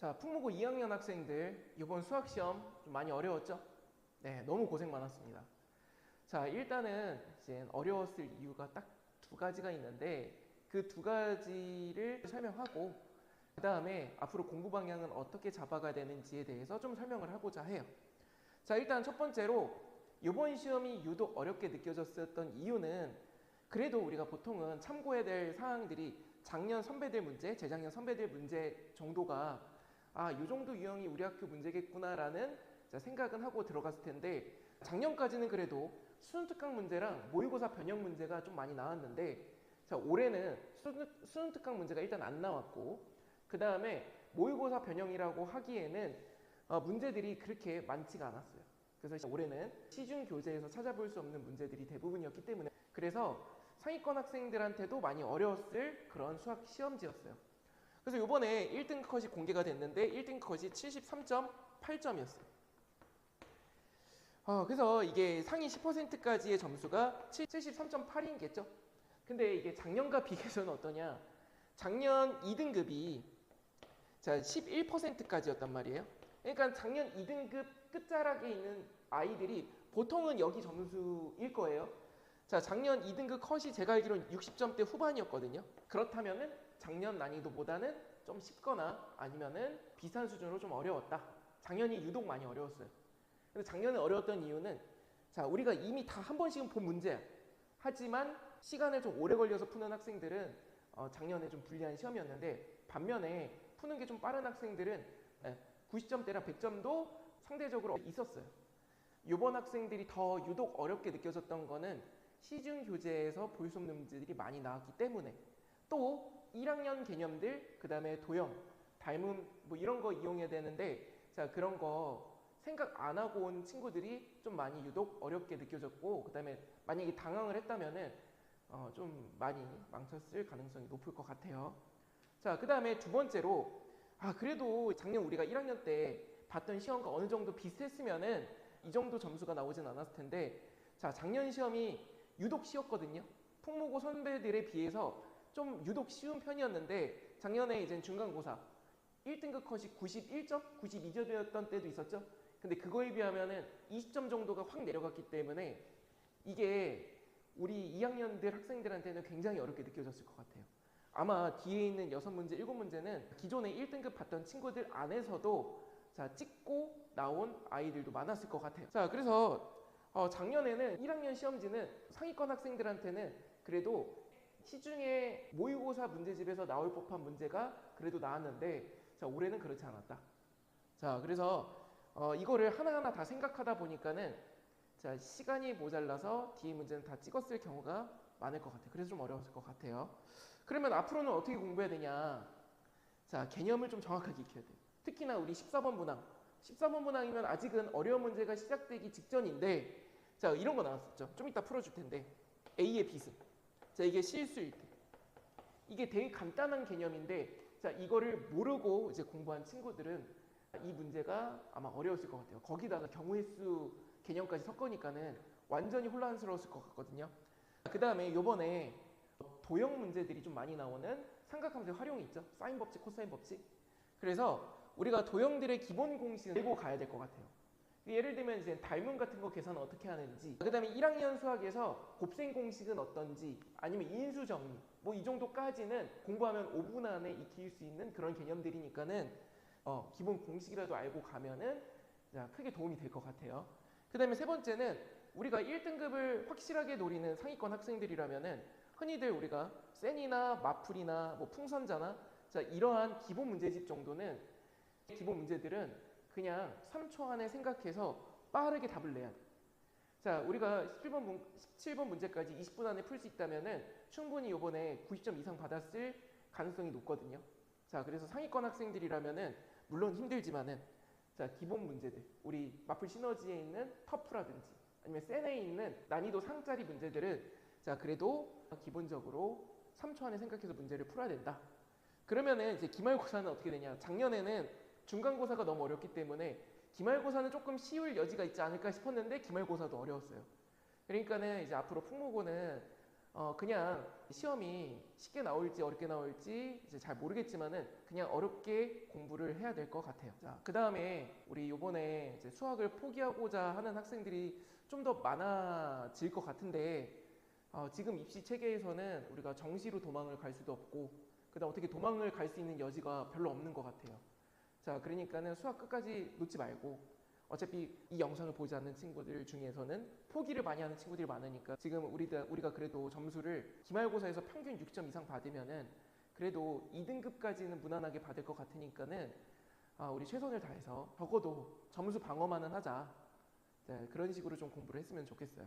자, 풍무고 2학년 학생들 이번 수학 시험 좀 많이 어려웠죠? 네, 너무 고생 많았습니다. 자, 일단은 이제 어려웠을 이유가 딱 두 가지가 있는데 그 두 가지를 설명하고 그 다음에 앞으로 공부 방향은 어떻게 잡아가야 되는지에 대해서 좀 설명을 하고자 해요. 자, 일단 첫 번째로 이번 시험이 유독 어렵게 느껴졌었던 이유는 그래도 우리가 보통은 참고해야 될 사항들이 작년 선배들 문제, 재작년 선배들 문제 정도가 이 정도 유형이 우리 학교 문제겠구나라는 생각은 하고 들어갔을 텐데 작년까지는 그래도 수능특강 문제랑 모의고사 변형 문제가 좀 많이 나왔는데 자, 올해는 수능특강 문제가 일단 안 나왔고 그 다음에 모의고사 변형이라고 하기에는 문제들이 그렇게 많지가 않았어요. 그래서 올해는 시중 교재에서 찾아볼 수 없는 문제들이 대부분이었기 때문에 그래서 상위권 학생들한테도 많이 어려웠을 그런 수학 시험지였어요. 그래서 이번에 1등 컷이 공개가 됐는데 1등 컷이 73.8점이었어요. 그래서 이게 상위 10%까지의 점수가 73.8인겠죠? 근데 이게 작년과 비교해서는 어떠냐? 작년 2등급이 자 11%까지였단 말이에요. 그러니까 작년 2등급 끝자락에 있는 아이들이 보통은 여기 점수일 거예요. 자, 작년 2등급 컷이 제가 알기로는 60점대 후반이었거든요. 그렇다면은 작년 난이도보다는 좀 쉽거나 아니면은 비슷한 수준으로 좀 어려웠다. 작년이 유독 많이 어려웠어요. 근데 작년에 어려웠던 이유는 자, 우리가 이미 다 한 번씩은 본 문제야. 하지만 시간을 좀 오래 걸려서 푸는 학생들은 작년에 좀 불리한 시험이었는데 반면에 푸는 게 좀 빠른 학생들은 90점대랑 100점도 상대적으로 있었어요. 이번 학생들이 더 유독 어렵게 느껴졌던 거는 시중 교재에서 볼 수 없는 문제들이 많이 나왔기 때문에 또 1학년 개념들 그 다음에 도형, 닮음 뭐 이런 거 이용해야 되는데 자 그런 거 생각 안 하고 온 친구들이 좀 많이 유독 어렵게 느껴졌고 그 다음에 만약에 당황을 했다면은 좀 많이 망쳤을 가능성이 높을 것 같아요. 자, 그 다음에 두 번째로 그래도 작년 우리가 1학년 때 봤던 시험과 어느 정도 비슷했으면은 이 정도 점수가 나오진 않았을 텐데 자, 작년 시험이 유독 쉬웠거든요. 풍무고 선배들에 비해서 좀 유독 쉬운 편이었는데 작년에 이제 중간고사 1등급 컷이 91점, 92점이었던 때도 있었죠. 근데 그거에 비하면은 20점 정도가 확 내려갔기 때문에 이게 우리 2학년들 학생들한테는 굉장히 어렵게 느껴졌을 것 같아요. 아마 뒤에 있는 6문제, 7문제는 기존에 1등급 봤던 친구들 안에서도 자, 찍고 나온 아이들도 많았을 것 같아요. 자, 그래서 작년에는 1학년 시험지는 상위권 학생들한테는 그래도 시중에 모의고사 문제집에서 나올 법한 문제가 그래도 나왔는데 자, 올해는 그렇지 않았다. 자, 그래서 이거를 하나하나 다 생각하다 보니까는 자, 시간이 모자라서 뒤에 문제는 다 찍었을 경우가 많을 것 같아요. 그래서 좀 어려웠을 것 같아요. 그러면 앞으로는 어떻게 공부해야 되냐? 자, 개념을 좀 정확하게 익혀야 돼요. 특히나 우리 14번 문항. 14번 문항이면 아직은 어려운 문제가 시작되기 직전인데 자, 이런 거 나왔었죠. 좀 이따 풀어줄 텐데 A의 비승. 자, 이게 실수일 때. 이게 되게 간단한 개념인데 자, 이거를 모르고 이제 공부한 친구들은 이 문제가 아마 어려웠을 것 같아요. 거기다가 경우의 수 개념까지 섞으니까는 완전히 혼란스러웠을 것 같거든요. 그 다음에 요번에 도형 문제들이 좀 많이 나오는 삼각함수의 활용이 있죠. 사인 법칙, 코사인 법칙. 그래서 우리가 도형들의 기본 공식을 알고 가야 될 것 같아요. 예를 들면 이제 닮음 같은 거 계산을 어떻게 하는지, 그 다음에 1학년 수학에서 곱셈 공식은 어떤지, 아니면 인수 정리, 뭐 이 정도까지는 공부하면 5분 안에 익힐 수 있는 그런 개념들이니까는 기본 공식이라도 알고 가면은 크게 도움이 될 것 같아요. 그 다음에 세 번째는 우리가 1등급을 확실하게 노리는 상위권 학생들이라면은 흔히들 우리가 센이나 마풀이나 뭐 풍선자나 자, 이러한 기본 문제집 정도는 기본 문제들은 그냥 3초 안에 생각해서 빠르게 답을 내야 돼. 자, 우리가 17번 문제까지 20분 안에 풀 수 있다면은 충분히 이번에 90점 이상 받았을 가능성이 높거든요. 자, 그래서 상위권 학생들이라면은 물론 힘들지만은 자, 기본 문제들, 우리 마플 시너지에 있는 터프라든지 아니면 센에 있는 난이도 상짜리 문제들은 자, 그래도 기본적으로 3초 안에 생각해서 문제를 풀어야 된다. 그러면은 이제 기말고사는 어떻게 되냐? 작년에는 중간고사가 너무 어렵기 때문에 기말고사는 조금 쉬울 여지가 있지 않을까 싶었는데 기말고사도 어려웠어요. 그러니까는 이제 앞으로 풍무고는 그냥 시험이 쉽게 나올지 어렵게 나올지 이제 잘 모르겠지만은 그냥 어렵게 공부를 해야 될 것 같아요. 자, 그 다음에 우리 요번에 이제 수학을 포기하고자 하는 학생들이 좀 더 많아질 것 같은데 지금 입시 체계에서는 우리가 정시로 도망을 갈 수도 없고 그다음 어떻게 도망을 갈 수 있는 여지가 별로 없는 것 같아요. 자, 그러니까는 수학 끝까지 놓지 말고 어차피 이 영상을 보지 않는 친구들 중에서는 포기를 많이 하는 친구들이 많으니까 지금 우리가 그래도 점수를 기말고사에서 평균 6점 이상 받으면은 그래도 2등급까지는 무난하게 받을 것 같으니까는 우리 최선을 다해서 적어도 점수 방어만은 하자. 네, 그런 식으로 좀 공부를 했으면 좋겠어요.